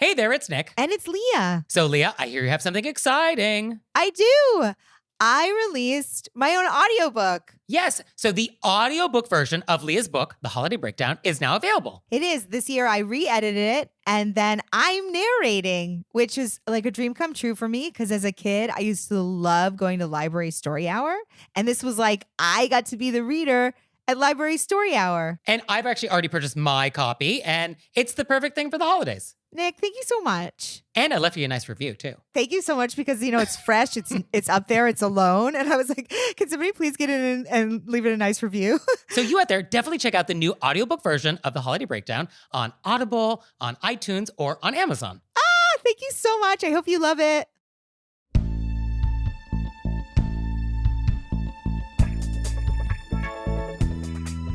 Hey there, it's Nick. And it's Leah. So, Leah, I hear you have something exciting. I do. I released my own audiobook. Yes, so the audiobook version of Leah's book, The Holiday Breakdown, is now available. It is. This year I re-edited it and then I'm narrating, which is like a dream come true for me because as a kid, I used to love going to library story hour. And this was like, I got to be the reader at library story hour. And I've actually already purchased my copy, and it's the perfect thing for the holidays. Nick, thank you so much. And I left you a nice review, too. Thank you so much because, it's fresh. It's up there. It's alone. And I was like, can somebody please get in and leave it a nice review? So you out there, definitely check out the new audiobook version of The Holiday Breakdown on Audible, on iTunes, or on Amazon. Thank you so much. I hope you love it.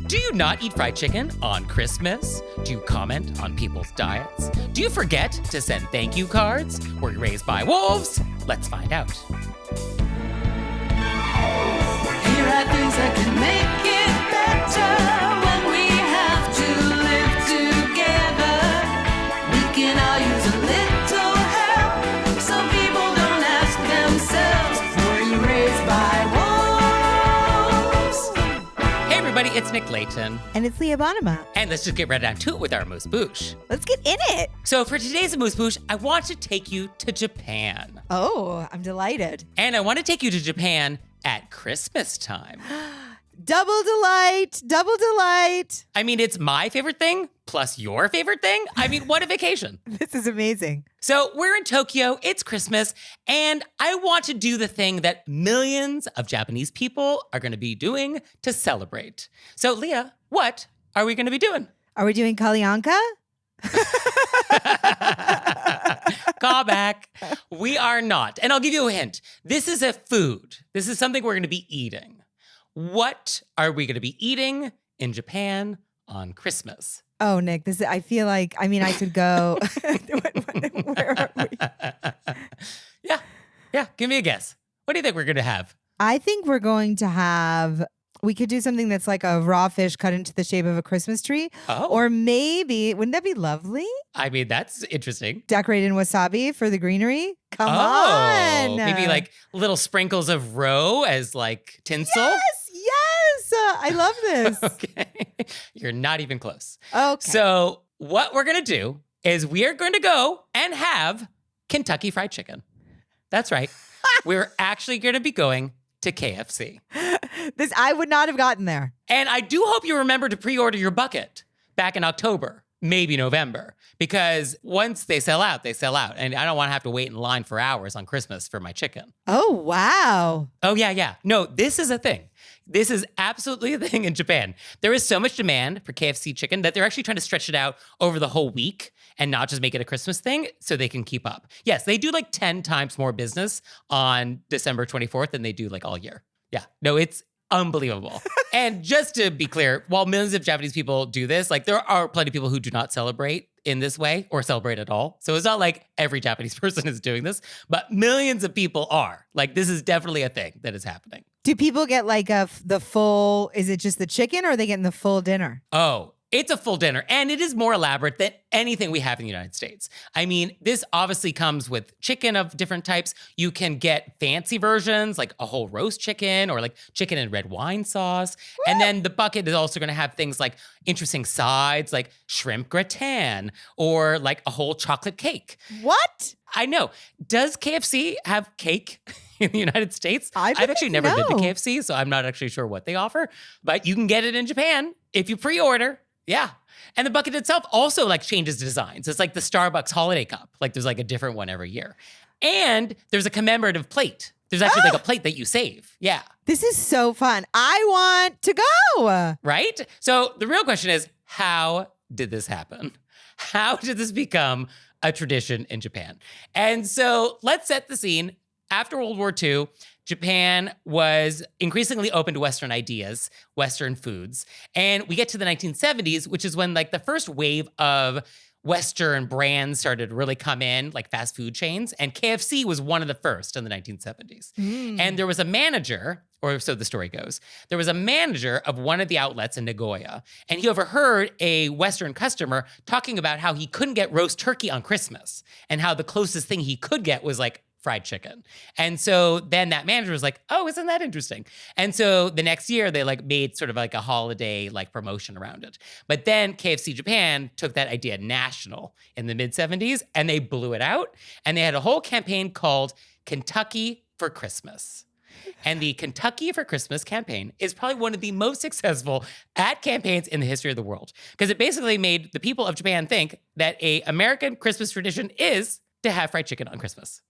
Do you not eat fried chicken on Christmas? Do you comment on people's diets? Do you forget to send thank you cards? Were you raised by wolves? Let's find out. Here are things that can make it better when we have to live together. We can all use a little help. Some people don't ask themselves, were you raised by wolves? Hey everybody, it's Nick Layton. And it's Leah Bonema. And let's just get right down to it with our AMUSE-BOUCHE. Let's get in it. So for today's AMUSE-BOUCHE, I want to take you to Japan. Oh, I'm delighted. And I want to take you to Japan at Christmas time. Double delight. Double delight. I mean, it's my favorite thing, plus your favorite thing. I mean, what a vacation. This is amazing. So we're in Tokyo, it's Christmas, and I want to do the thing that millions of Japanese people are going to be doing to celebrate. So Leah, what are we going to be doing? Are we doing Kalyanka? Call back. We are not. And I'll give you a hint. This is a food. This is something we're going to be eating. What are we going to be eating in Japan on Christmas? Oh, Nick, I feel like, I could go. Where are we? Yeah. Give me a guess. What do you think we're going to have? I think we're going to have, we could do something that's like a raw fish cut into the shape of a Christmas tree. Oh. Or maybe, wouldn't that be lovely? I mean, that's interesting. Decorated in wasabi for the greenery? Come Oh, on. maybe like little sprinkles of roe as like tinsel? Yes. I love this. Okay. You're not even close. Okay. So what we're going to do is we are going to go and have Kentucky Fried Chicken. That's right. We're actually going to be going to KFC. I would not have gotten there. And I do hope you remember to pre-order your bucket back in October, maybe November, because once they sell out, they sell out. And I don't want to have to wait in line for hours on Christmas for my chicken. Oh, wow. Oh, yeah. No, this is a thing. This is absolutely a thing in Japan. There is so much demand for KFC chicken that they're actually trying to stretch it out over the whole week and not just make it a Christmas thing so they can keep up. Yes, they do like 10 times more business on December 24th than they do like all year. Yeah, no, it's unbelievable. And just to be clear, while millions of Japanese people do this, like there are plenty of people who do not celebrate in this way or celebrate at all. So it's not like every Japanese person is doing this, but millions of people are. Like this is definitely a thing that is happening. Do people get like the full, is it just the chicken or are they getting the full dinner? Oh, it's a full dinner, and it is more elaborate than anything we have in the United States. I mean, this obviously comes with chicken of different types. You can get fancy versions, like a whole roast chicken or like chicken and red wine sauce. Woo! And then the bucket is also going to have things like interesting sides, like shrimp gratin or like a whole chocolate cake. What? I know. Does KFC have cake in the United States? I've actually never been to KFC, so I'm not actually sure what they offer. But you can get it in Japan if you pre-order. Yeah. And the bucket itself also like changes designs. It's like the Starbucks holiday cup. Like there's like a different one every year. And there's a commemorative plate. There's actually like a plate that you save. Yeah. This is so fun. I want to go. Right? So the real question is, how did this happen? How did this become a tradition in Japan? And so let's set the scene. After World War II, Japan was increasingly open to Western ideas, Western foods. And we get to the 1970s, which is when like the first wave of Western brands started to really come in, like fast food chains. And KFC was one of the first in the 1970s. And there was a manager, or so the story goes, there was a manager of one of the outlets in Nagoya, and he overheard a Western customer talking about how he couldn't get roast turkey on Christmas, and how the closest thing he could get was like fried chicken. And so then that manager was like, oh, isn't that interesting? And so the next year they like made sort of like a holiday like promotion around it. But then KFC Japan took that idea national in the mid 70s and they blew it out. And they had a whole campaign called Kentucky for Christmas. And the Kentucky for Christmas campaign is probably one of the most successful ad campaigns in the history of the world, because it basically made the people of Japan think that a American Christmas tradition is to have fried chicken on Christmas.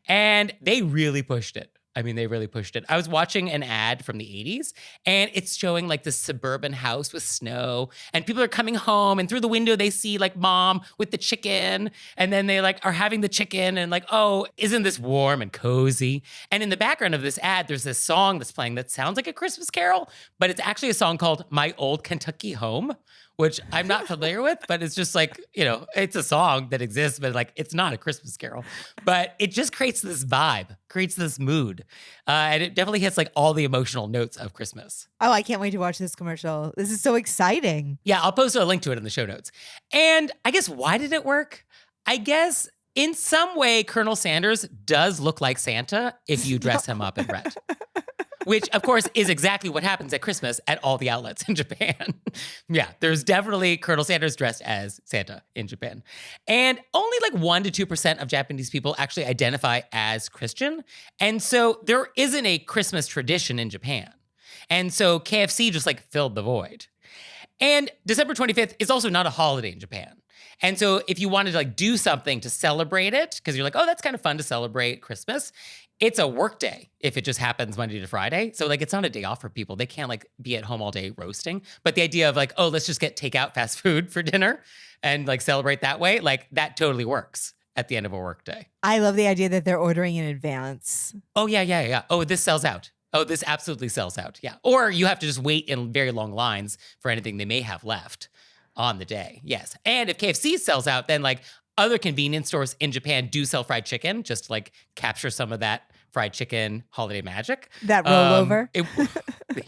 And they really pushed it. I mean, they really pushed it. I was watching an ad from the 80s, and it's showing like this suburban house with snow, and people are coming home, and through the window they see like mom with the chicken, and then they like are having the chicken, and like, oh, isn't this warm and cozy? And in the background of this ad, there's this song that's playing that sounds like a Christmas carol, but it's actually a song called My Old Kentucky Home, which I'm not familiar with, but it's just like, you know, it's a song that exists, but like, it's not a Christmas carol. But it just creates this vibe, creates this mood. And it definitely hits like all the emotional notes of Christmas. Oh, I can't wait to watch this commercial. This is so exciting. Yeah, I'll post a link to it in the show notes. And I guess why did it work? I guess in some way, Colonel Sanders does look like Santa if you dress him up in red. Which, of course, is exactly what happens at Christmas at all the outlets in Japan. Yeah, there's definitely Colonel Sanders dressed as Santa in Japan. And only like 1% to 2% of Japanese people actually identify as Christian. And so there isn't a Christmas tradition in Japan. And so KFC just like filled the void. And December 25th is also not a holiday in Japan. And so if you wanted to like do something to celebrate it, because you're like, oh, that's kind of fun to celebrate Christmas, it's a work day if it just happens Monday to Friday. So like, it's not a day off for people. They can't like be at home all day roasting. But the idea of like, oh, let's just get takeout fast food for dinner and like celebrate that way, like that totally works at the end of a work day. I love the idea that they're ordering in advance. Oh, yeah. Oh, this sells out. Oh, this absolutely sells out. Yeah. Or you have to just wait in very long lines for anything they may have left on the day. Yes. And if KFC sells out, then like other convenience stores in Japan do sell fried chicken, just to like capture some of that fried chicken holiday magic. That rollover.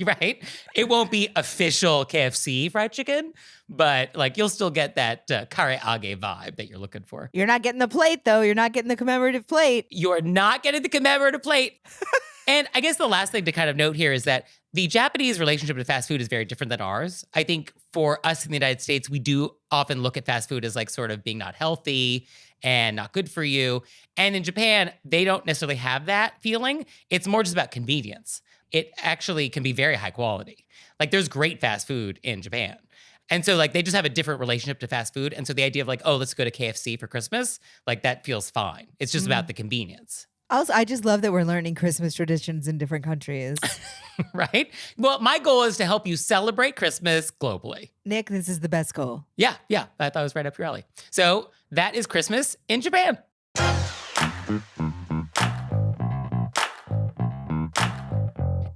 Right? It won't be official KFC fried chicken, but like you'll still get that kareage vibe that you're looking for. You're not getting the plate, though. You're not getting the commemorative plate. You're not getting the commemorative plate. And I guess the last thing to kind of note here is that the Japanese relationship to fast food is very different than ours. I think for us in the United States, we do often look at fast food as like sort of being not healthy and not good for you. And in Japan, they don't necessarily have that feeling. It's more just about convenience. It actually can be very high quality. Like there's great fast food in Japan. And so like they just have a different relationship to fast food. And so the idea of like, oh, let's go to KFC for Christmas, like that feels fine. It's just about the convenience. Also, I just love that we're learning Christmas traditions in different countries. Right? Well, my goal is to help you celebrate Christmas globally. Nick, this is the best goal. Yeah. I thought it was right up your alley. So that is Christmas in Japan.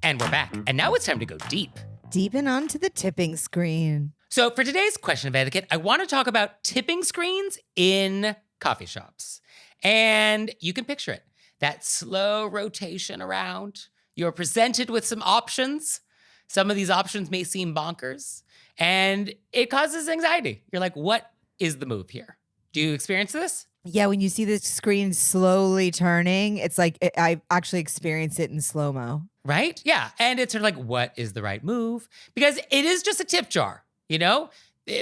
And we're back. And now it's time to go deep. Deep and onto the tipping screen. So for today's question of etiquette, I want to talk about tipping screens in coffee shops. And you can picture it. That slow rotation around. You're presented with some options. Some of these options may seem bonkers, and it causes anxiety. You're like, what is the move here? Do you experience this? Yeah, when you see the screen slowly turning, it's like I actually experienced it in slow-mo. Right? Yeah. And it's sort of like, what is the right move? Because it is just a tip jar, you know?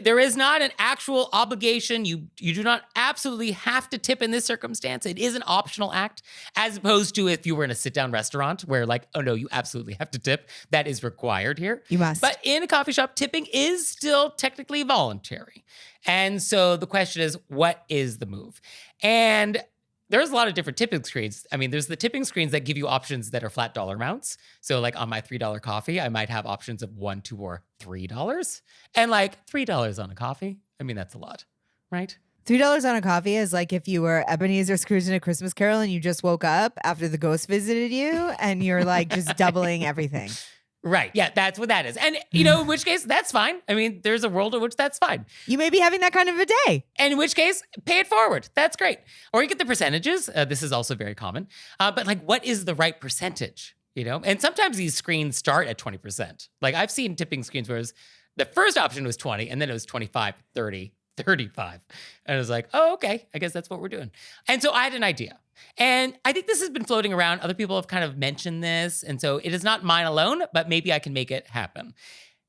There is not an actual obligation. You do not absolutely have to tip in this circumstance. It is an optional act, as opposed to if you were in a sit-down restaurant where like, oh no, you absolutely have to tip. That is required here. You must. But in a coffee shop, tipping is still technically voluntary. And so the question is, what is the move? And there's a lot of different tipping screens. I mean, there's the tipping screens that give you options that are flat dollar amounts. So like on my $3 coffee, I might have options of $1, $2, or $3. And like $3 on a coffee, I mean, that's a lot, right? $3 on a coffee is like if you were Ebenezer Scrooge in A Christmas Carol and you just woke up after the ghost visited you and you're like just doubling everything. Right. Yeah, that's what that is. And, in which case, that's fine. I mean, there's a world in which that's fine. You may be having that kind of a day. And in which case, pay it forward. That's great. Or you get the percentages. This is also very common. But like, what is the right percentage? And sometimes these screens start at 20%. Like I've seen tipping screens where the first option was 20 and then it was 25, 30, 35. And I was like, oh, okay, I guess that's what we're doing. And so I had an idea. And I think this has been floating around. Other people have kind of mentioned this. And so it is not mine alone, but maybe I can make it happen.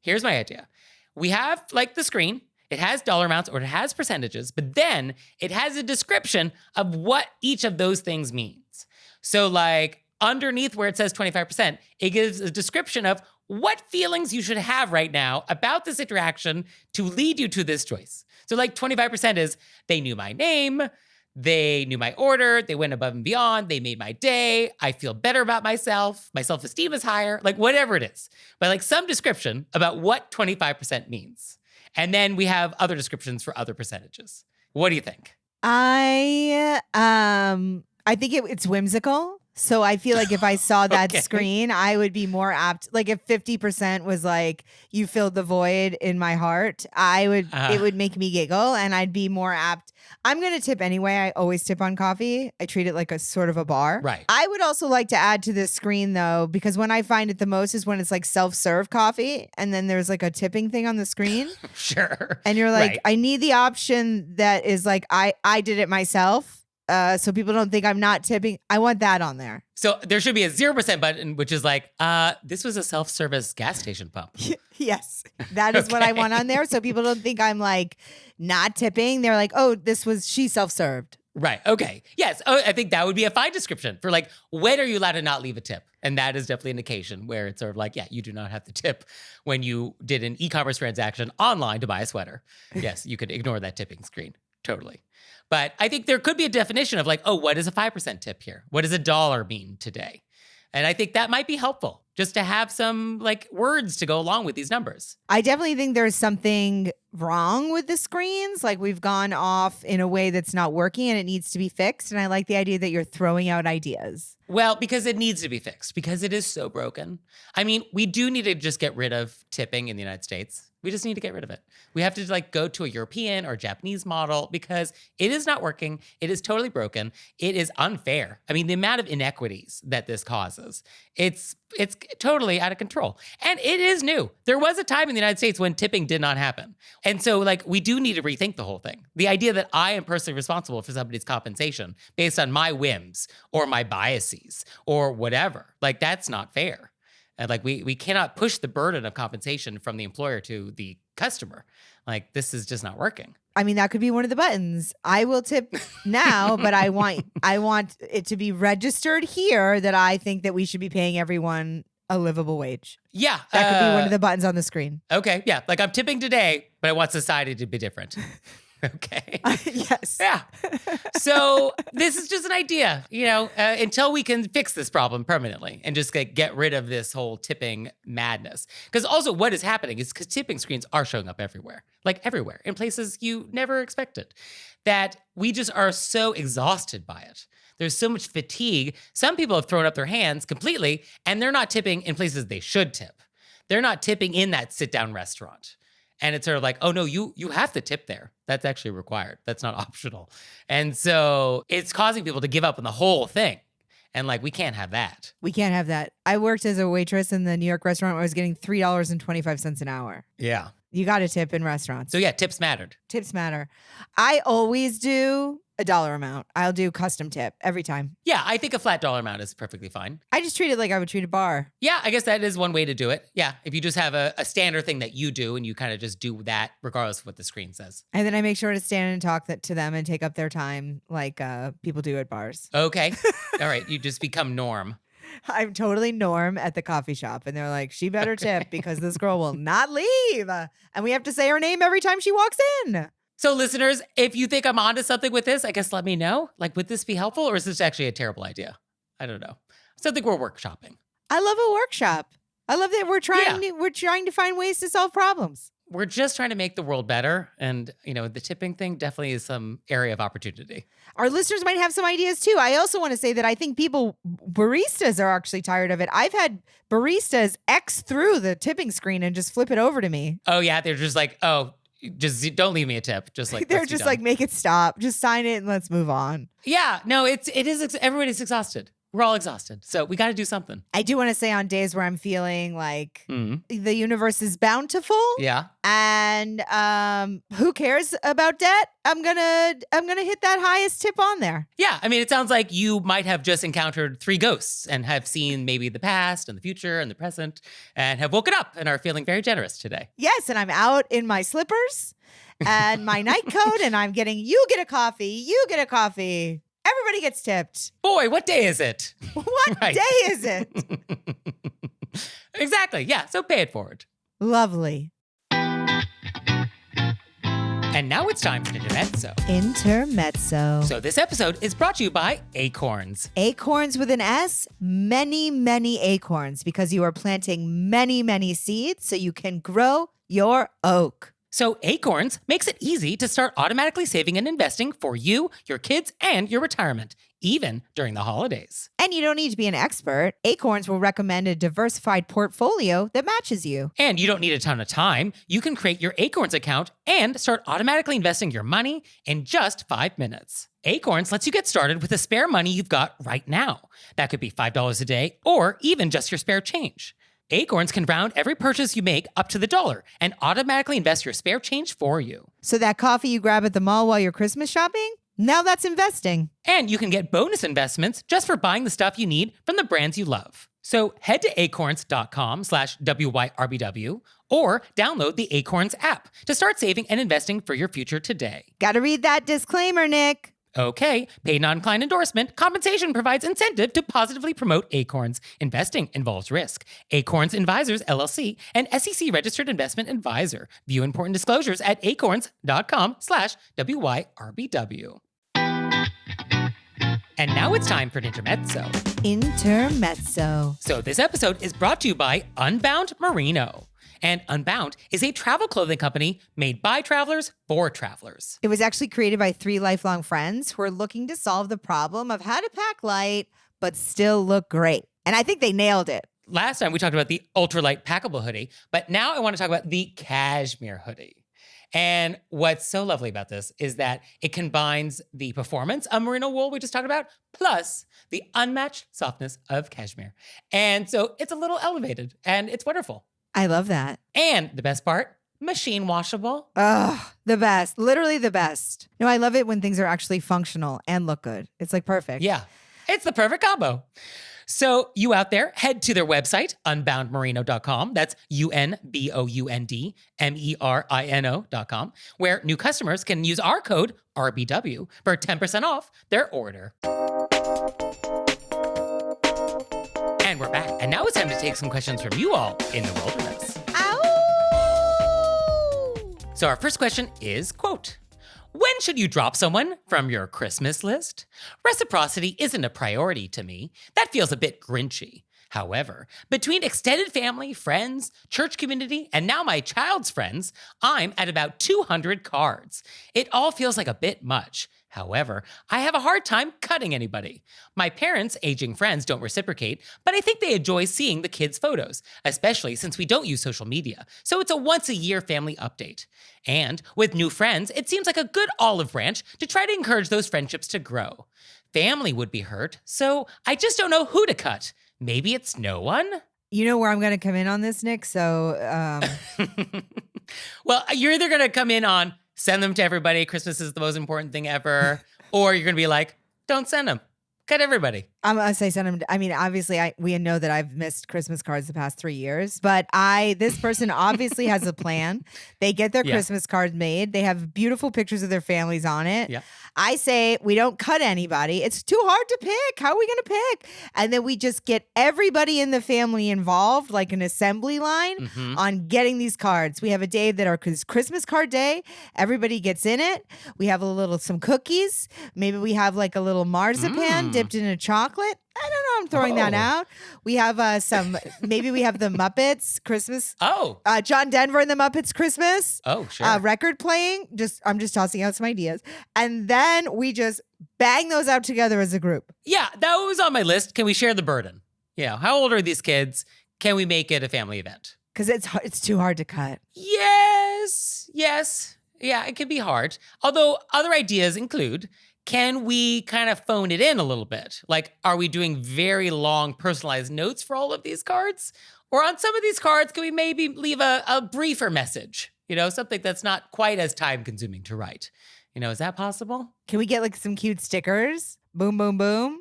Here's my idea. We have like the screen. It has dollar amounts or it has percentages, but then it has a description of what each of those things means. So like underneath where it says 25%, it gives a description of what feelings you should have right now about this interaction to lead you to this choice. So like 25% is they knew my name, they knew my order, they went above and beyond, they made my day, I feel better about myself, my self-esteem is higher, like whatever it is. But like some description about what 25% means. And then we have other descriptions for other percentages. What do you think? I think it's whimsical. So I feel like if I saw that screen, I would be more apt. Like if 50% was like, you filled the void in my heart, it would make me giggle and I'd be more apt. I'm going to tip anyway. I always tip on coffee. I treat it like a sort of a bar. Right. I would also like to add to this screen though, because when I find it the most is when it's like self-serve coffee and then there's like a tipping thing on the screen. Sure. And you're like, right. I need the option that is like, I did it myself. So people don't think I'm not tipping. I want that on there. So there should be a 0% button, which is like, this was a self-service gas station pump. Yes, that is what I want on there. So people don't think I'm like not tipping. They're like, oh, she self-served. Right. Okay. Yes. Oh, I think that would be a fine description for like, when are you allowed to not leave a tip? And that is definitely an indication where it's sort of like, yeah, you do not have to tip when you did an e-commerce transaction online to buy a sweater. Yes, you could ignore that tipping screen. Totally. But I think there could be a definition of like, oh, what is a 5% tip here? What does $1 mean today? And I think that might be helpful just to have some like words to go along with these numbers. I definitely think there's something wrong with the screens. Like we've gone off in a way that's not working and it needs to be fixed. And I like the idea that you're throwing out ideas. Well, because it needs to be fixed, because it is so broken. I mean, we do need to just get rid of tipping in the United States. We just need to get rid of it. We have to like go to a European or Japanese model because it is not working. It is totally broken. It is unfair. I mean, the amount of inequities that this causes, it's totally out of control. And it is new. There was a time in the United States when tipping did not happen. And so like we do need to rethink the whole thing. The idea that I am personally responsible for somebody's compensation based on my whims or my biases or whatever, like that's not fair. And like we cannot push the burden of compensation from the employer to the customer. Like this is just not working. I mean, that could be one of the buttons. I will tip now, but I want it to be registered here that I think that we should be paying everyone a livable wage. Yeah. That could be one of the buttons on the screen. Okay. Yeah. Like I'm tipping today, but I want society to be different. Okay. Yes. Yeah. So this is just an idea, until we can fix this problem permanently and just get rid of this whole tipping madness. Because also what is happening is because tipping screens are showing up everywhere, like everywhere in places you never expected, that we just are so exhausted by it. There's so much fatigue. Some people have thrown up their hands completely and they're not tipping in places they should tip. They're not tipping in that sit-down restaurant. And it's sort of like, oh no, you have to tip there. That's actually required. That's not optional. And so it's causing people to give up on the whole thing. And like, we can't have that. We can't have that. I worked as a waitress in the New York restaurant where I was getting $3.25 an hour. Yeah. You got to tip in restaurants. So yeah, tips mattered. Tips matter. I always do a dollar amount. I'll do custom tip every time. Yeah, I think a flat dollar amount is perfectly fine. I just treat it like I would treat a bar. Yeah, I guess that is one way to do it. Yeah, if you just have a standard thing that you do and you kind of just do that regardless of what the screen says. And then I make sure to stand and talk to them and take up their time like people do at bars. Okay. All right, you just become Norm. I'm totally Norm at the coffee shop. And they're like, she better tip because this girl will not leave. And we have to say her name every time she walks in. So listeners, if you think I'm onto something with this, I guess let me know. Like, would this be helpful or is this actually a terrible idea? I don't know. I think we're workshopping. I love a workshop. I love that we're trying to find ways to solve problems. we're just trying to make the world better. And, the tipping thing definitely is some area of opportunity. Our listeners might have some ideas too. I also want to say that I think baristas are actually tired of it. I've had baristas X through the tipping screen and just flip it over to me. Oh, yeah. They're just like, oh, just don't leave me a tip. Just like, they're just like, make it stop. Just sign it and let's move on. Yeah. No, it is. Everybody's exhausted. We're all exhausted. So we got to do something. I do want to say on days where I'm feeling like the universe is bountiful. Yeah. And who cares about debt? I'm gonna hit that highest tip on there. Yeah. I mean, it sounds like you might have just encountered 3 ghosts and have seen maybe the past and the future and the present and have woken up and are feeling very generous today. Yes. And I'm out in my slippers and my nightcoat and I'm getting, you get a coffee. Everybody gets tipped. Boy, what day is it? What day is it? Exactly. Yeah. So pay it forward. Lovely. And now it's time for Intermezzo. Intermezzo. So this episode is brought to you by Acorns. Acorns with an S, many, many acorns, because you are planting many, many seeds so you can grow your oak. So Acorns makes it easy to start automatically saving and investing for you, your kids, and your retirement, even during the holidays. And you don't need to be an expert. Acorns will recommend a diversified portfolio that matches you. And you don't need a ton of time. You can create your Acorns account and start automatically investing your money in just 5 minutes. Acorns lets you get started with the spare money you've got right now. That could be $5 a day or even just your spare change. Acorns can round every purchase you make up to the dollar and automatically invest your spare change for you. So that coffee you grab at the mall while you're Christmas shopping? Now that's investing. And you can get bonus investments just for buying the stuff you need from the brands you love. So head to acorns.com/WYRBW or download the Acorns app to start saving and investing for your future today. Gotta read that disclaimer, Nick. Okay, paid non-client endorsement. Compensation provides incentive to positively promote Acorns. Investing involves risk. Acorns Advisors, LLC, an SEC-registered investment advisor. View important disclosures at acorns.com/WYRBW. And now it's time for an intermezzo. Intermezzo. So this episode is brought to you by Unbound Merino. And Unbound is a travel clothing company made by travelers for travelers. It was actually created by 3 lifelong friends who are looking to solve the problem of how to pack light but still look great. And I think they nailed it. Last time we talked about the ultralight packable hoodie, but now I want to talk about the cashmere hoodie. And what's so lovely about this is that it combines the performance of merino wool we just talked about, plus the unmatched softness of cashmere. And so it's a little elevated and it's wonderful. I love that. And the best part, machine washable. Ugh, the best. Literally the best. No, I love it when things are actually functional and look good. It's like perfect. Yeah, it's the perfect combo. So you out there, head to their website, unboundmerino.com. That's UNBOUNDMERINO.com, where new customers can use our code RBW for 10% off their order. And we're back. And now it's time to take some questions from you all in the wilderness. Ow! So our first question is, quote, when should you drop someone from your Christmas list? Reciprocity isn't a priority to me. That feels a bit grinchy. However, between extended family, friends, church community, and now my child's friends, I'm at about 200 cards. It all feels like a bit much. However, I have a hard time cutting anybody. My parents' aging friends don't reciprocate, but I think they enjoy seeing the kids' photos, especially since we don't use social media, so it's a once-a-year family update. And with new friends, it seems like a good olive branch to try to encourage those friendships to grow. Family would be hurt, so I just don't know who to cut. Maybe it's no one? You know where I'm going to come in on this, Nick? So, Well, you're either going to come in on send them to everybody, Christmas is the most important thing ever, or you're going to be like, don't send them. Cut everybody. I'm gonna say send them. I mean, obviously, we know that I've missed Christmas cards the past 3 years, but this person obviously has a plan. They get their Christmas cards made. They have beautiful pictures of their families on it. Yeah. I say we don't cut anybody. It's too hard to pick. How are we gonna pick? And then we just get everybody in the family involved, like an assembly line on getting these cards. We have a day that our Christmas card day. Everybody gets in it. We have some cookies. Maybe we have like a little marzipan dipped in a chocolate. I don't know. I'm throwing that out. We have maybe we have the Muppets Christmas. Oh. John Denver and the Muppets Christmas. Oh, sure. Record playing. I'm just tossing out some ideas. And then we just bang those out together as a group. Yeah, that was on my list. Can we share the burden? Yeah. How old are these kids? Can we make it a family event? Because it's too hard to cut. Yes. Yeah, it can be hard. Although other ideas include, can we kind of phone it in a little bit? Like, are we doing very long personalized notes for all of these cards? Or on some of these cards, can we maybe leave a briefer message? Something that's not quite as time consuming to write. Is that possible? Can we get like some cute stickers? Boom, boom, boom.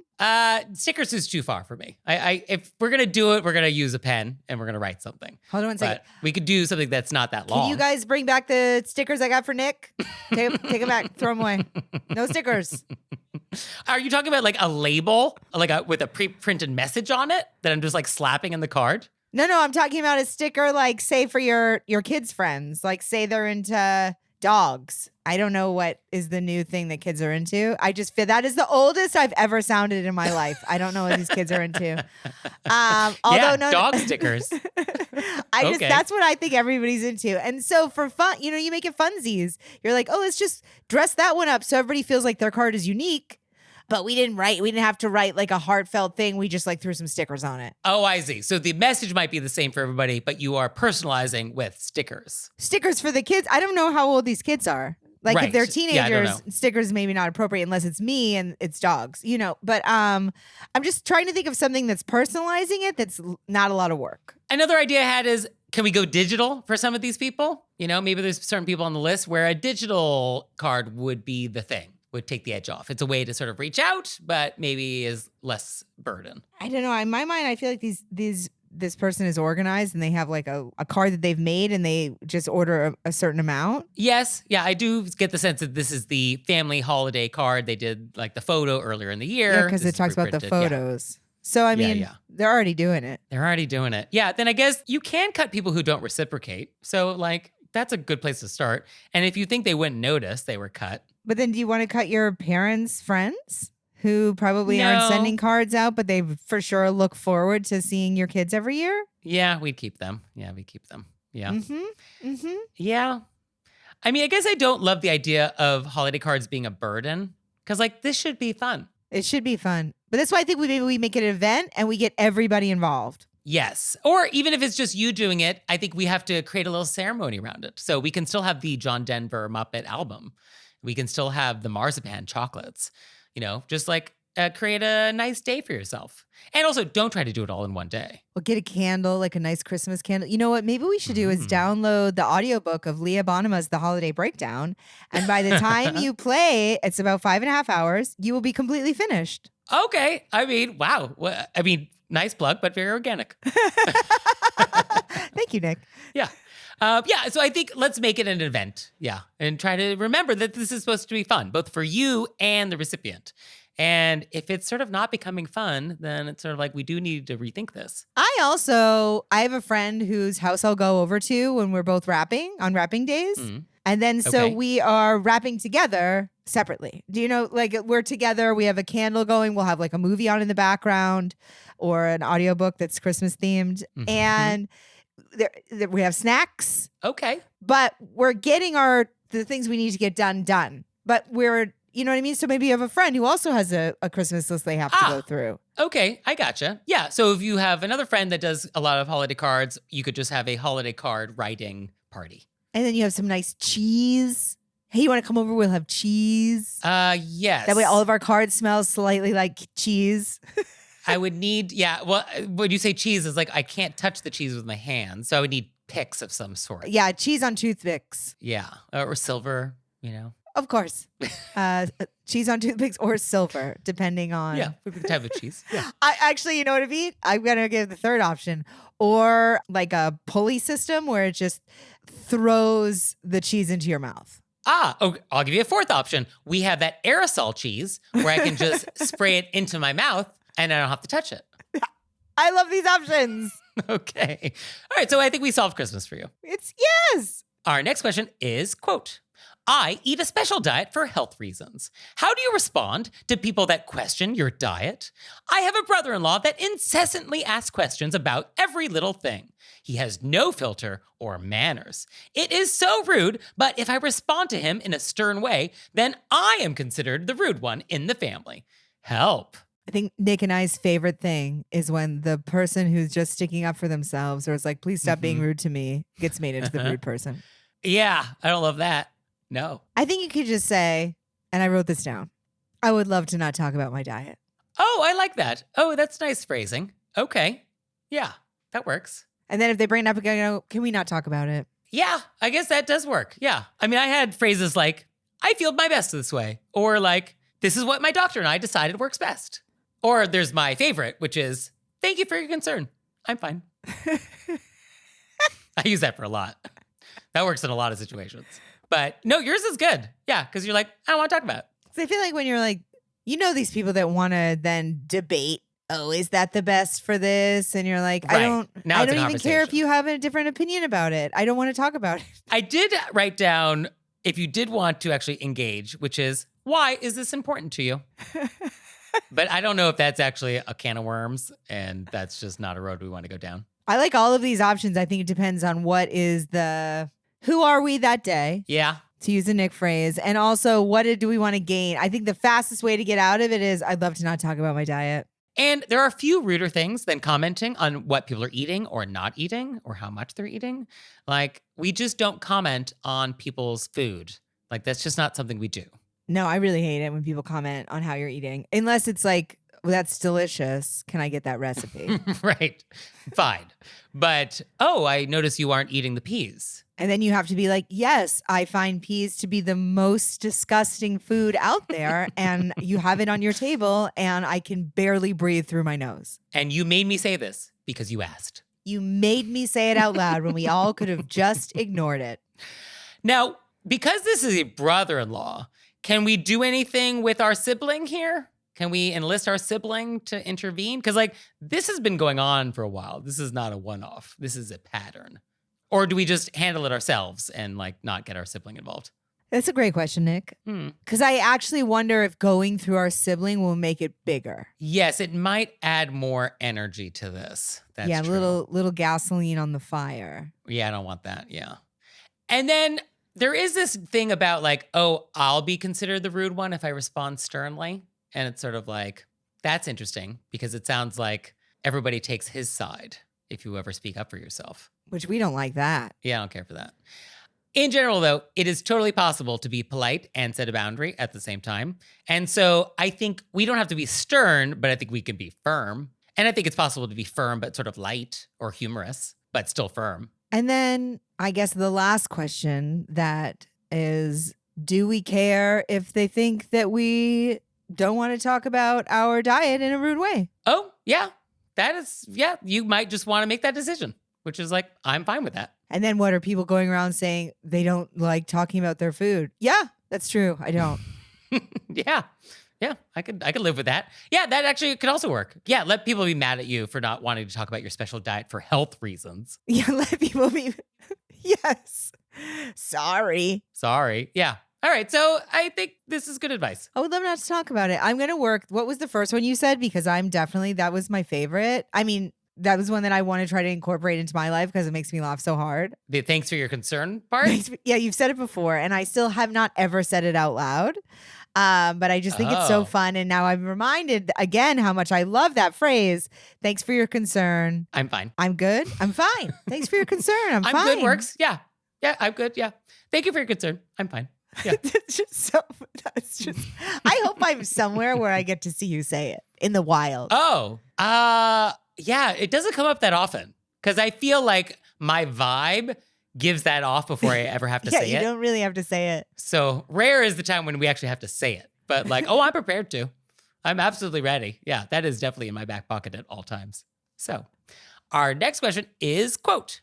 Stickers is too far for me. If we're going to do it, we're going to use a pen and we're going to write something. Hold on one second. But we could do something that's not that long. Can you guys bring back the stickers I got for Nick? Take them back. Throw them away. No stickers. Are you talking about like a label, with a pre-printed message on it that I'm just like slapping in the card? No, I'm talking about a sticker like, say, for your kids' friends. Like, say they're into dogs. I don't know what is the new thing that kids are into. I just feel that is the oldest I've ever sounded in my life. I don't know what these kids are into. Dog stickers. That's what I think everybody's into. And so for fun, you make it funsies. You're like, oh, let's just dress that one up so everybody feels like their card is unique. But we didn't have to write like a heartfelt thing. We just like threw some stickers on it. Oh, I see. So the message might be the same for everybody, but you are personalizing with stickers. Stickers for the kids. I don't know how old these kids are. Like if they're teenagers, stickers maybe not appropriate unless it's me and it's dogs, But I'm just trying to think of something that's personalizing it that's not a lot of work. Another idea I had is, can we go digital for some of these people? Maybe there's certain people on the list where a digital card would be the thing. Would take the edge off. It's a way to sort of reach out, but maybe is less burden. I don't know. In my mind, I feel like this person is organized and they have like a card that they've made and they just order a certain amount. Yes. Yeah, I do get the sense that this is the family holiday card. They did like the photo earlier in the year. Yeah, because it talks about the photos. Yeah. So, I mean, they're already doing it. Yeah, then I guess you can cut people who don't reciprocate. So, like, that's a good place to start. And if you think they wouldn't notice they were cut. But then do you want to cut your parents' friends who probably aren't sending cards out, but they for sure look forward to seeing your kids every year? Yeah, we'd keep them. Yeah. Mm-hmm. Yeah. I mean, I guess I don't love the idea of holiday cards being a burden because, like, this should be fun. It should be fun. But that's why I think maybe we make it an event and we get everybody involved. Yes. Or even if it's just you doing it, I think we have to create a little ceremony around it. So we can still have the John Denver Muppet album. We can still have the marzipan chocolates, just like create a nice day for yourself. And also don't try to do it all in one day. Or get a candle, like a nice Christmas candle. You know what maybe we should do is download the audiobook of Leah Bonnema's The Holiday Breakdown. And by the time you play, it's about 5.5 hours, you will be completely finished. Okay. I mean, wow. Nice plug, but very organic. Thank you, Nick. Yeah. So I think let's make it an event. Yeah. And try to remember that this is supposed to be fun, both for you and the recipient. And if it's sort of not becoming fun, then it's sort of like we do need to rethink this. I have a friend whose house I'll go over to when we're both rapping on rapping days. Mm. And then so we are rapping together separately. Do you know, like we're together, we have a candle going, we'll have like a movie on in the background or an audiobook that's Christmas themed. Mm-hmm. And we have snacks. Okay. But we're getting the things we need to get done. But we're, you know what I mean? So maybe you have a friend who also has a Christmas list they have to go through. Okay, I gotcha. Yeah, so if you have another friend that does a lot of holiday cards, you could just have a holiday card writing party. And then you have some nice cheese. Hey, you want to come over? We'll have cheese. Yes. That way all of our cards smell slightly like cheese. I would need, when you say cheese, it's like I can't touch the cheese with my hands. So I would need picks of some sort. Yeah, cheese on toothpicks. Yeah, or silver, Of course. Cheese on toothpicks or silver, depending on. Yeah, the type of cheese. Yeah. You know what I mean? I'm going to give the third option. Or like a pulley system where it just throws the cheese into your mouth. Okay. I'll give you a fourth option. We have that aerosol cheese where I can just spray it into my mouth and I don't have to touch it. I love these options. Okay. All right. So I think we solved Christmas for you. Yes. Our next question is, quote, I eat a special diet for health reasons. How do you respond to people that question your diet? I have a brother-in-law that incessantly asks questions about every little thing. He has no filter or manners. It is so rude, but if I respond to him in a stern way, then I am considered the rude one in the family. Help. I think Nick and I's favorite thing is when the person who's just sticking up for themselves or is like, please stop being rude to me, gets made into the rude person. Yeah, I don't love that. No. I think you could just say, and I wrote this down, I would love to not talk about my diet. Oh, I like that. Oh, that's nice phrasing. Okay. Yeah, that works. And then if they bring it up again, I go, can we not talk about it? Yeah, I guess that does work. Yeah. I mean, I had phrases like, I feel my best this way. Or like, this is what my doctor and I decided works best. Or there's my favorite, which is, thank you for your concern. I'm fine. I use that for a lot. That works in a lot of situations. But no, yours is good. Yeah, because you're like, I don't want to talk about it. So I feel like when you're like, you know, these people that want to then debate, oh, is that the best for this? And you're like, Right. I don't Now it's a even care if conversation. you have a different opinion about it. I don't want to talk about it. I did write down if you did want to actually engage, which is, why is this important to you? But I don't know if that's actually a can of worms, and that's just not a road we want to go down. I like all of these options. I think it depends on what is the, who are we that day? Yeah. To use a Nick phrase. And also, what do we want to gain? I think the fastest way to get out of it is I'd love to not talk about my diet. And there are a few ruder things than commenting on what people are eating or not eating or how much they're eating. Like, we just don't comment on people's food. Like, that's just not something we do. No, I really hate it when people comment on how you're eating. Unless it's like, well, that's delicious. Can I get that recipe? Right. Fine. But, oh, I notice you aren't eating the peas. And then you have to be like, yes, I find peas to be the most disgusting food out there. And you have it on your table and I can barely breathe through my nose. And you made me say this because you asked. You made me say it out loud when we all could have just ignored it. Now, because this is a brother-in-law, can we do anything with our sibling here? Can we enlist our sibling to intervene? Because, like, this has been going on for a while. This is not a one-off. This is a pattern. Or do we just handle it ourselves and, like, not get our sibling involved? That's a great question, Nick. Because I actually wonder if going through our sibling will make it bigger. Yes, it might add more energy to this. That's yeah, true. little gasoline on the fire. Yeah, I don't want that. Yeah. And then there is this thing about like, oh, I'll be considered the rude one if I respond sternly. And it's sort of like, that's interesting because it sounds like everybody takes his side if you ever speak up for yourself. Which we don't like that. Yeah, I don't care for that. In general, though, it is totally possible to be polite and set a boundary at the same time. And so I think we don't have to be stern, but I think we can be firm. And I think it's possible to be firm, but sort of light or humorous, but still firm. And then I guess the last question that is, do we care if they think that we don't want to talk about our diet in a rude way? Oh, yeah. That is, yeah, you might just want to make that decision, which is like, I'm fine with that. And then what are people going around saying they don't like talking about their food? Yeah, that's true. I don't. Yeah. Yeah, I could live with that. Yeah, that actually could also work. Yeah, let people be mad at you for not wanting to talk about your special diet for health reasons. Yeah, let people be. Yes. Sorry. Sorry. Yeah. All right. So I think this is good advice. I would love not to talk about it. I'm going to work. What was the first one you said? Because that was my favorite. I mean, that was one that I want to try to incorporate into my life because it makes me laugh so hard. The thanks for your concern part. Yeah, you've said it before, and I still have not ever said it out loud. But I just think it's so Oh. fun. And now I'm reminded again how much I love that phrase. Thanks for your concern. I'm fine. I'm good. I'm fine. Thanks for your concern. I'm fine. good works. Yeah. Yeah, I'm good. Yeah. Thank you for your concern. I'm fine. Yeah. That's just, I hope I'm somewhere where I get to see you say it in the wild. Oh, yeah, it doesn't come up that often because I feel like my vibe gives that off before I ever have to Yeah, say you it. don't really have to say it. So rare is the time when we actually have to say it. But like, oh, I'm prepared to. I'm absolutely ready. Yeah, that is definitely in my back pocket at all times. So our next question is, quote,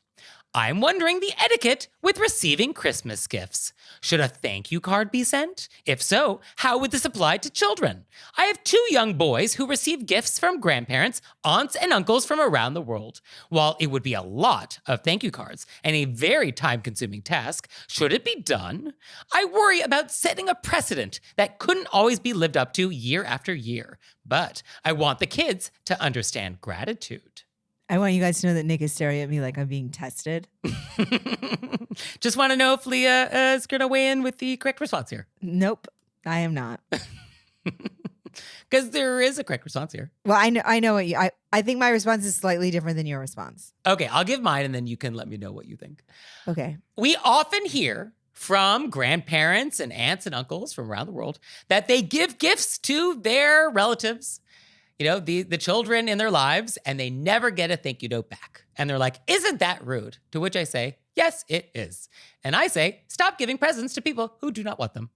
I'm wondering the etiquette with receiving Christmas gifts. Should a thank you card be sent? If so, how would this apply to children? I have 2 young boys who receive gifts from grandparents, aunts, and uncles from around the world. While it would be a lot of thank you cards and a very time-consuming task, should it be done? I worry about setting a precedent that couldn't always be lived up to year after year. But I want the kids to understand gratitude. I want you guys to know that Nick is staring at me like I'm being tested. Just want to know if Leah is going to weigh in with the correct response here. Nope, I am not. Because there is a correct response here. Well, I know what you. I think my response is slightly different than your response. Okay, I'll give mine and then you can let me know what you think. Okay. We often hear from grandparents and aunts and uncles from around the world that they give gifts to their relatives, you know, the children in their lives, and they never get a thank you note back. And they're like, isn't that rude? To which I say, yes, it is. And I say, stop giving presents to people who do not want them.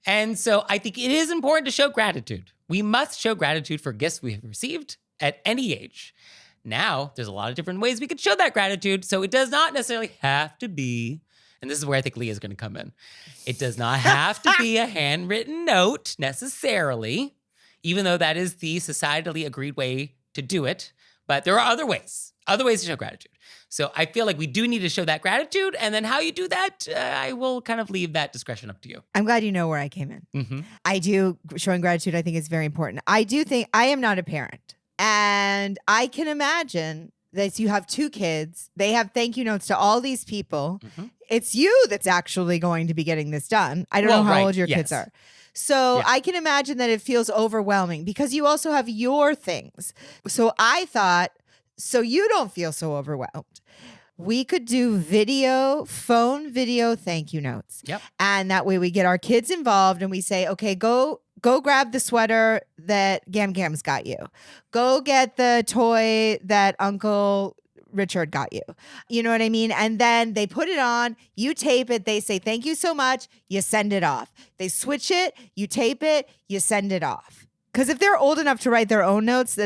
And so I think it is important to show gratitude. We must show gratitude for gifts we have received at any age. Now, there's a lot of different ways we could show that gratitude, so it does not necessarily have to be, and this is where I think Leah is going to come in. It does not have to be a handwritten note necessarily, even though that is the societally agreed way to do it. But there are other ways to show gratitude. So I feel like we do need to show that gratitude. And then how you do that, I will kind of leave that discretion up to you. I'm glad you know where I came in. Mm-hmm. I do. Showing gratitude, I think, is very important. I do think I am not a parent. And I can imagine that you have 2 kids. They have thank you notes to all these people. Mm-hmm. It's you that's actually going to be getting this done. I don't know how old your kids are. So I can imagine that it feels overwhelming because you also have your things. So I thought, so you don't feel so overwhelmed, we could do phone video thank you notes. Yep. And that way we get our kids involved and we say, okay, go grab the sweater that Gam Gam's got you. Go get the toy that Uncle Richard got you. You know what I mean? And then they put it on, you tape it, they say, thank you so much, you send it off. They switch it, you tape it, you send it off. Because if they're old enough to write their own notes,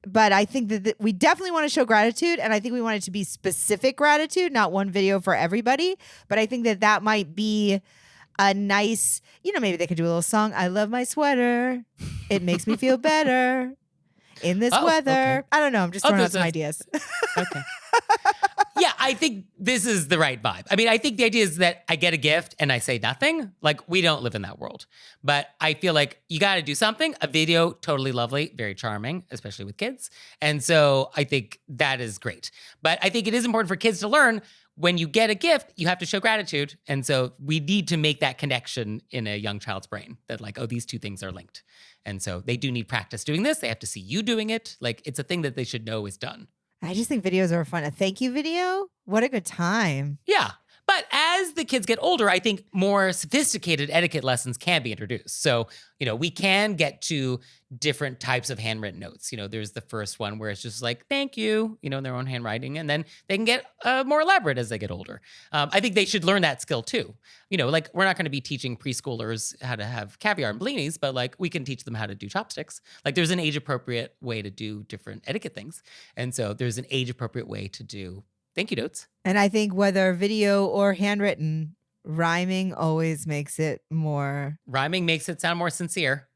but I think that we definitely want to show gratitude. And I think we want it to be specific gratitude, not one video for everybody. But I think that might be a nice, maybe they could do a little song. I love my sweater. It makes me feel better in this weather. Okay. I don't know. I'm just throwing out some ideas. Okay. Yeah, I think this is the right vibe. I mean, I think the idea is that I get a gift and I say nothing. Like, we don't live in that world. But I feel like you got to do something. A video, totally lovely, very charming, especially with kids. And so I think that is great. But I think it is important for kids to learn when you get a gift, you have to show gratitude. And so we need to make that connection in a young child's brain that like, oh, these 2 things are linked. And so they do need practice doing this. They have to see you doing it. Like, it's a thing that they should know is done. I just think videos are fun. A thank you video? What a good time. Yeah. But as the kids get older, I think more sophisticated etiquette lessons can be introduced. So, we can get to different types of handwritten notes. There's the first one where it's just like, thank you, in their own handwriting. And then they can get more elaborate as they get older. I think they should learn that skill too. Like, we're not going to be teaching preschoolers how to have caviar and blinis, but like we can teach them how to do chopsticks. Like, there's an age appropriate way to do different etiquette things. And so there's an age appropriate way to do thank you notes. And I think whether video or handwritten, rhyming always makes it more... Rhyming makes it sound more sincere.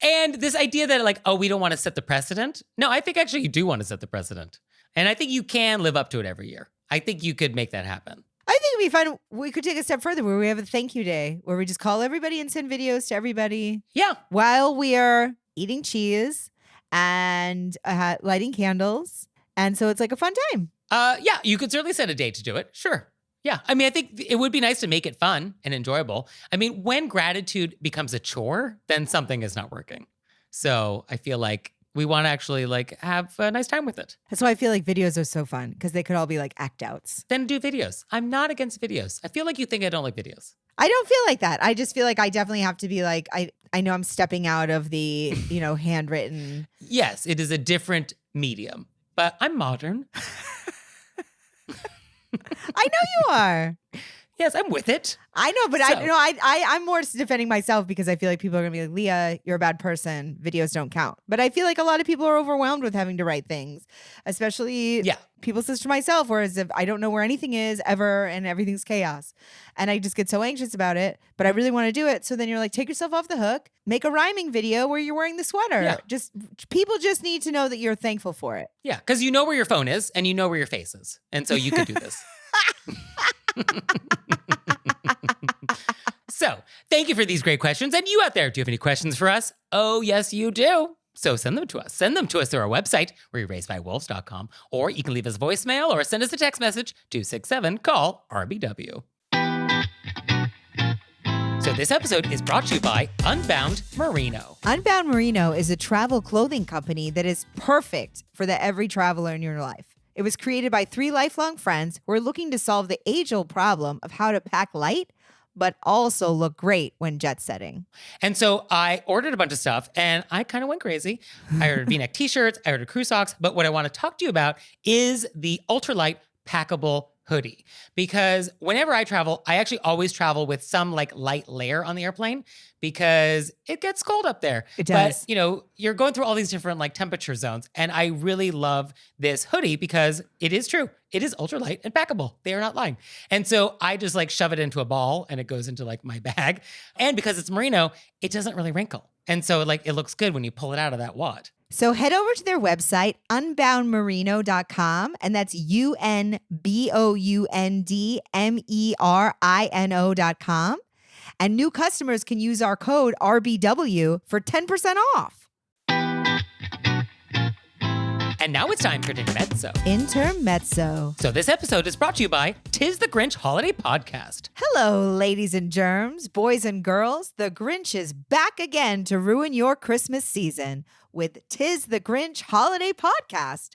And this idea that like, oh, we don't want to set the precedent. No, I think actually you do want to set the precedent. And I think you can live up to it every year. I think you could make that happen. I think it'd be fun. We could take a step further where we have a thank you day where we just call everybody and send videos to everybody. Yeah. While we are eating cheese and lighting candles. And so it's like a fun time. Yeah, you could certainly set a date to do it. Sure. Yeah. I mean, I think it would be nice to make it fun and enjoyable. I mean, when gratitude becomes a chore, then something is not working. So I feel like we want to actually like have a nice time with it. That's why I feel like videos are so fun because they could all be like act outs. Then do videos. I'm not against videos. I feel like you think I don't like videos. I don't feel like that. I just feel like I definitely have to be like, I know I'm stepping out of the, handwritten. Yes, it is a different medium, but I'm modern. I know you are. Yes, I'm with it. I know, but So- I'm more defending myself because I feel like people are gonna be like, Leah, you're a bad person. Videos don't count. But I feel like a lot of people are overwhelmed with having to write things, especially Yeah. people such as myself. Whereas if I don't know where anything is ever and everything's chaos, and I just get so anxious about it, but I really want to do it. So then you're like, take yourself off the hook, make a rhyming video where you're wearing the sweater. Yeah. People just need to know that you're thankful for it. Yeah, because you know where your phone is and you know where your face is. And so you could do this. So, thank you for these great questions. And you out there, do you have any questions for us? Oh, yes, you do. So send them to us. Send them to us through our website, wereraisedbywolves.com, or you can leave us a voicemail or send us a text message, 267-CALL-RBW. So this episode is brought to you by Unbound Merino. Unbound Merino is a travel clothing company that is perfect for the every traveler in your life. It was created by 3 lifelong friends who are looking to solve the age-old problem of how to pack light, but also look great when jet setting. And so I ordered a bunch of stuff and I kind of went crazy. I ordered V-neck t-shirts, I ordered crew socks, but what I want to talk to you about is the ultralight packable hoodie. Because whenever I travel, I actually always travel with some like light layer on the airplane because it gets cold up there. It does. But, you know, you're going through all these different like temperature zones. And I really love this hoodie because it is true. It is ultralight and packable. They are not lying. And so I just like shove it into a ball and it goes into like my bag. And because it's merino, it doesn't really wrinkle. And so like it looks good when you pull it out of that wad. So head over to their website, unboundmerino.com, and that's UNBOUNDMERINO.com. And new customers can use our code RBW for 10% off. And now it's time for Intermezzo. Intermezzo. So this episode is brought to you by 'Tis the Grinch Holiday Podcast. Hello, ladies and germs, boys and girls. The Grinch is back again to ruin your Christmas season with 'Tis the Grinch Holiday Podcast.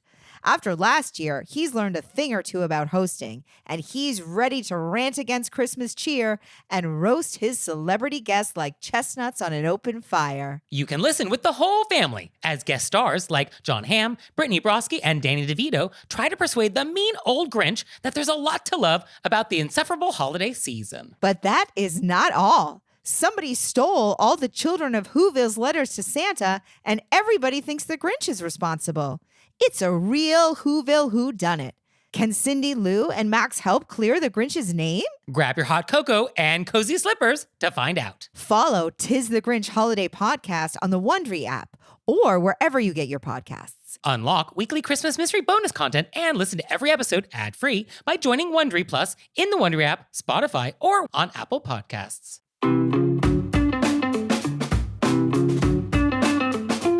After last year, he's learned a thing or two about hosting, and he's ready to rant against Christmas cheer and roast his celebrity guests like chestnuts on an open fire. You can listen with the whole family as guest stars like John Hamm, Brittany Broski, and Danny DeVito try to persuade the mean old Grinch that there's a lot to love about the insufferable holiday season. But that is not all. Somebody stole all the children of Whoville's letters to Santa, and everybody thinks the Grinch is responsible. It's a real Whoville whodunit. Can Cindy Lou and Max help clear the Grinch's name? Grab your hot cocoa and cozy slippers to find out. Follow 'Tis the Grinch Holiday Podcast on the Wondery app or wherever you get your podcasts. Unlock weekly Christmas mystery bonus content and listen to every episode ad-free by joining Wondery Plus in the Wondery app, Spotify, or on Apple Podcasts.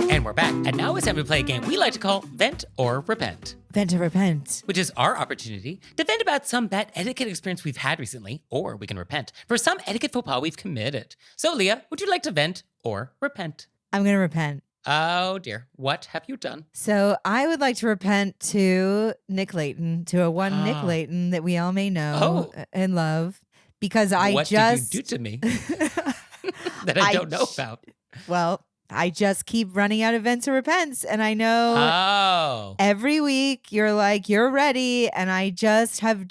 And we're back. And now it's time to play a game we like to call Vent or Repent, Vent to repent. which is our opportunity to vent about some bad etiquette experience we've had recently, or we can repent for some etiquette faux pas we've committed. So, Leah, would you like to vent or repent? I'm going to repent. Oh, dear. What have you done? So I would like to repent to Nick Layton, to a one Nick Layton that we all may know and love, because I what just did you do to me that I don't know about? Well, I just keep running out of vents or repents, and I know Oh. every week you're like, you're ready, and I don't have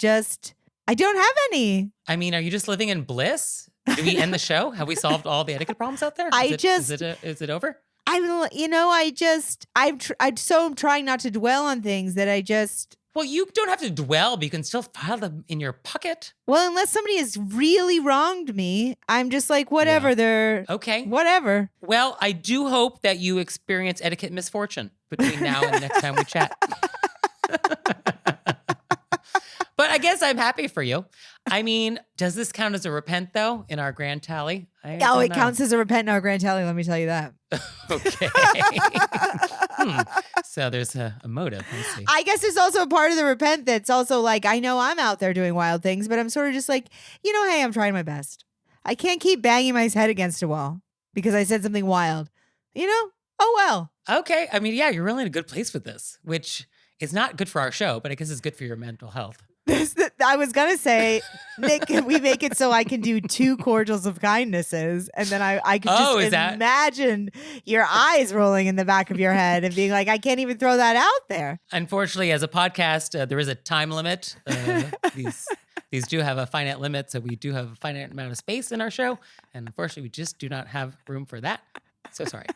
any. I mean, are you just living in bliss? Do we end the show? Have we solved all the etiquette problems out there? Is it over? I'm trying not to dwell on things that I just. Well, you don't have to dwell, but you can still file them in your pocket. Well, unless somebody has really wronged me, I'm just like, whatever. Yeah. They're Okay. whatever. Well, I do hope that you experience etiquette misfortune between now and the next time we chat. But I guess I'm happy for you. I mean, does this count as a repent, though, in our grand tally? Oh, don't it know. counts as a repent in our grand tally. Let me tell you that. Okay. So there's a motive. I see. I guess there's also a part of the repent that's also like, I know I'm out there doing wild things, but I'm sort of just like, hey, I'm trying my best. I can't keep banging my head against a wall because I said something wild. Oh well. Okay. I mean, yeah, you're really in a good place with this, which is not good for our show, but I guess it's good for your mental health. I was going to say, Nick, we make it so I can do 2 cordials of kindnesses. And then I could just imagine your eyes rolling in the back of your head and being like, I can't even throw that out there. Unfortunately, as a podcast, there is a time limit. These These do have a finite limit, so we do have a finite amount of space in our show. And unfortunately, we just do not have room for that. So sorry.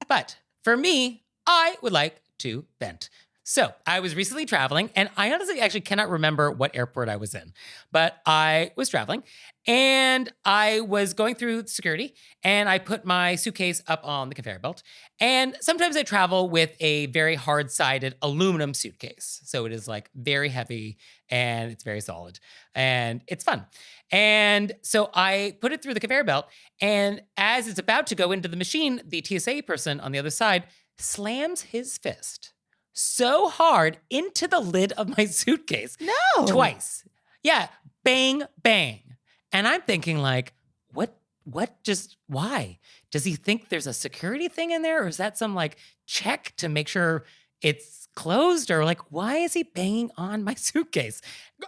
But for me, I would like to vent. So I was recently traveling, and I honestly actually cannot remember what airport I was in, but I was traveling, and I was going through security, and I put my suitcase up on the conveyor belt. And sometimes I travel with a very hard-sided aluminum suitcase. So it is like very heavy, and it's very solid, and it's fun. And so I put it through the conveyor belt, and as it's about to go into the machine, the TSA person on the other side slams his fist so hard into the lid of my suitcase. No. Twice. Yeah. Bang, bang. And I'm thinking like, why? Does he think there's a security thing in there? Or is that some like check to make sure it's closed? Or like, why is he banging on my suitcase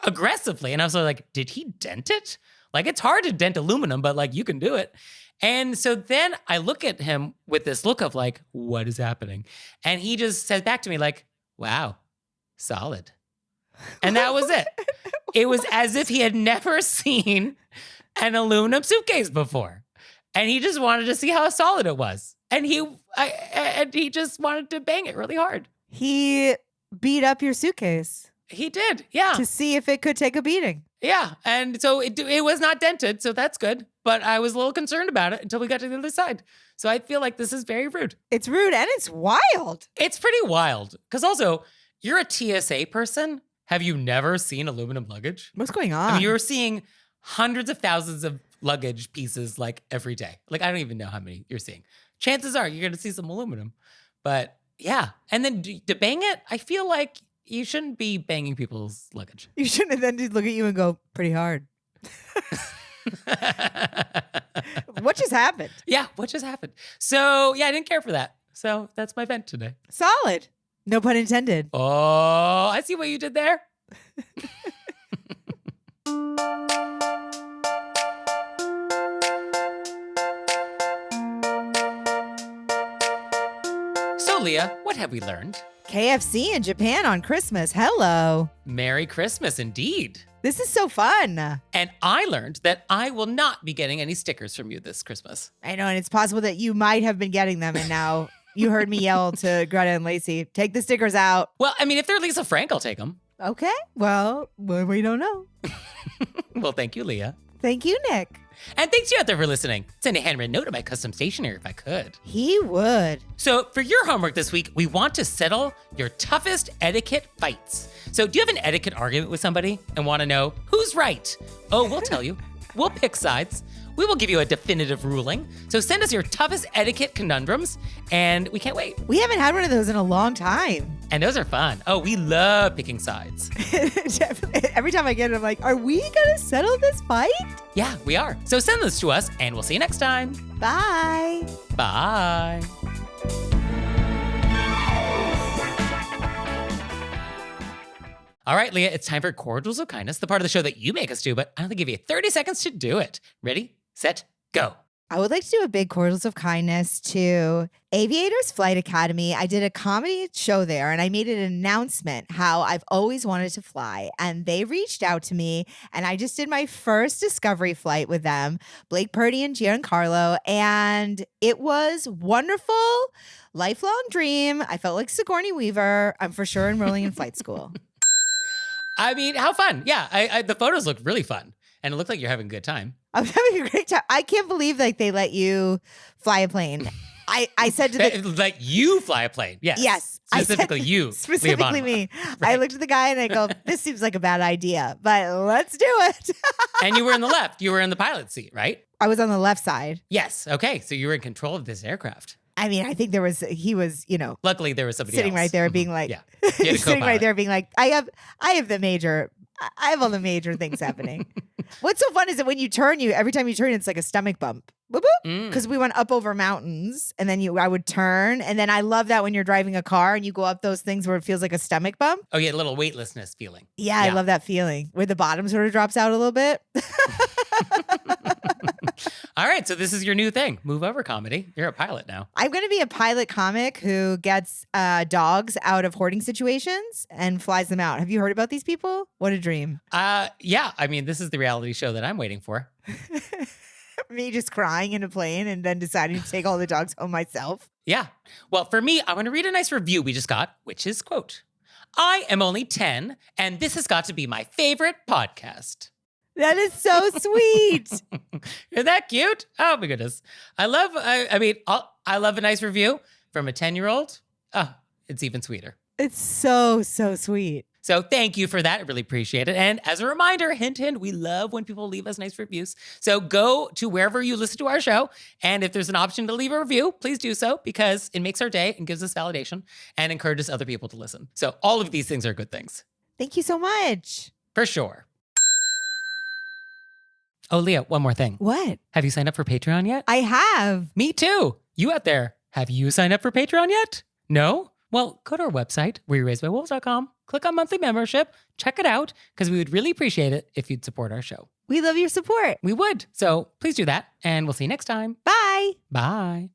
aggressively? And I was like, did he dent it? Like, it's hard to dent aluminum, but like, you can do it. And so then I look at him with this look of like, what is happening? And he just said back to me like, wow, solid. And that was it. It was as if he had never seen an aluminum suitcase before. And he just wanted to see how solid it was. And he just wanted to bang it really hard. He beat up your suitcase He did, yeah. to see if it could take a beating. Yeah, and so it was not dented, so that's good. But I was a little concerned about it until we got to the other side. So I feel like this is very rude. It's rude and it's wild. It's pretty wild. Because also, you're a TSA person. Have you never seen aluminum luggage? What's going on? I mean, you're seeing hundreds of thousands of luggage pieces like every day. Like, I don't even know how many you're seeing. Chances are you're going to see some aluminum. But yeah. And then to bang it, I feel like you shouldn't be banging people's luggage. You shouldn't have then look at you and go, pretty hard. What just happened? Yeah, what just happened? So yeah, I didn't care for that. So that's my vent today. Solid. No pun intended. Oh, I see what you did there. So Leah, what have we learned? KFC in Japan on Christmas. Hello. Merry Christmas indeed. This is so fun. And I learned that I will not be getting any stickers from you this Christmas. I know, and it's possible that you might have been getting them, and now you heard me yell to Greta and Lacey, take the stickers out. Well, I mean, if they're Lisa Frank, I'll take them. Okay, well, we don't know. Well, thank you, Leah. Thank you, Nick. And thanks you out there for listening. Send a handwritten note to my custom stationery if I could. He would. So for your homework this week, we want to settle your toughest etiquette fights. So do you have an etiquette argument with somebody and want to know who's right? Oh, we'll tell you. We'll pick sides. We will give you a definitive ruling. So send us your toughest etiquette conundrums, and we can't wait. We haven't had one of those in a long time. And those are fun. Oh, we love picking sides. Every time I get it, I'm like, are we going to settle this fight? Yeah, we are. So send those to us, and we'll see you next time. Bye. Bye. All right, Leah, it's time for Cordials of Kindness, the part of the show that you make us do, but I only give you 30 seconds to do it. Ready, set, go. I would like to do a big Cordials of Kindness to Aviators Flight Academy. I did a comedy show there and I made an announcement how I've always wanted to fly. And they reached out to me and I just did my first discovery flight with them, Blake Purdy and Giancarlo. And it was wonderful, lifelong dream. I felt like Sigourney Weaver. I'm for sure enrolling in flight school. I mean, how fun. Yeah, the photos look really fun. And it looked like you're having a good time. I'm having a great time. I can't believe like they let you fly a plane. I said to the like you fly a plane. Yes. Yes. Specifically you. Specifically Leah me. Bonema. I Right. looked at the guy and I go, this seems like a bad idea, but let's do it. And you were in the left. You were in the pilot seat, right? I was on the left side. Yes. Okay. So you were in control of this aircraft. I mean, I think he was, Luckily, there was somebody sitting else. right there being like, Yeah. You had a sitting right co-pilot. there being like, I have all the major things happening. What's so fun is that when you turn, every time you turn, it's like a stomach bump. Boop, boop. Because we went up over mountains and then I would turn. And then I love that when you're driving a car and you go up those things where it feels like a stomach bump. Oh, yeah, a little weightlessness feeling. Yeah, I love that feeling where the bottom sort of drops out a little bit. All right, so this is your new thing. Move over comedy. You're a pilot now. I'm going to be a pilot comic who gets dogs out of hoarding situations and flies them out. Have you heard about these people? What a dream. Yeah, I mean, this is the reality show that I'm waiting for. Me just crying in a plane and then deciding to take all the dogs home myself. Yeah. Well, for me, I want to read a nice review we just got, which is, quote, I am only 10, and this has got to be my favorite podcast. That is so sweet. Isn't that cute? Oh my goodness. I love a nice review from a 10-year-old. Oh, it's even sweeter. It's so, so sweet. So thank you for that. I really appreciate it. And as a reminder, hint, hint, we love when people leave us nice reviews. So go to wherever you listen to our show. And if there's an option to leave a review, please do so because it makes our day and gives us validation and encourages other people to listen. So all of these things are good things. Thank you so much. For sure. Oh, Leah, one more thing. What? Have you signed up for Patreon yet? I have. Me too. You out there, have you signed up for Patreon yet? No? Well, go to our website, wereraisedbywolves.com, click on monthly membership, check it out, because we would really appreciate it if you'd support our show. We love your support. We would. So please do that, and we'll see you next time. Bye. Bye.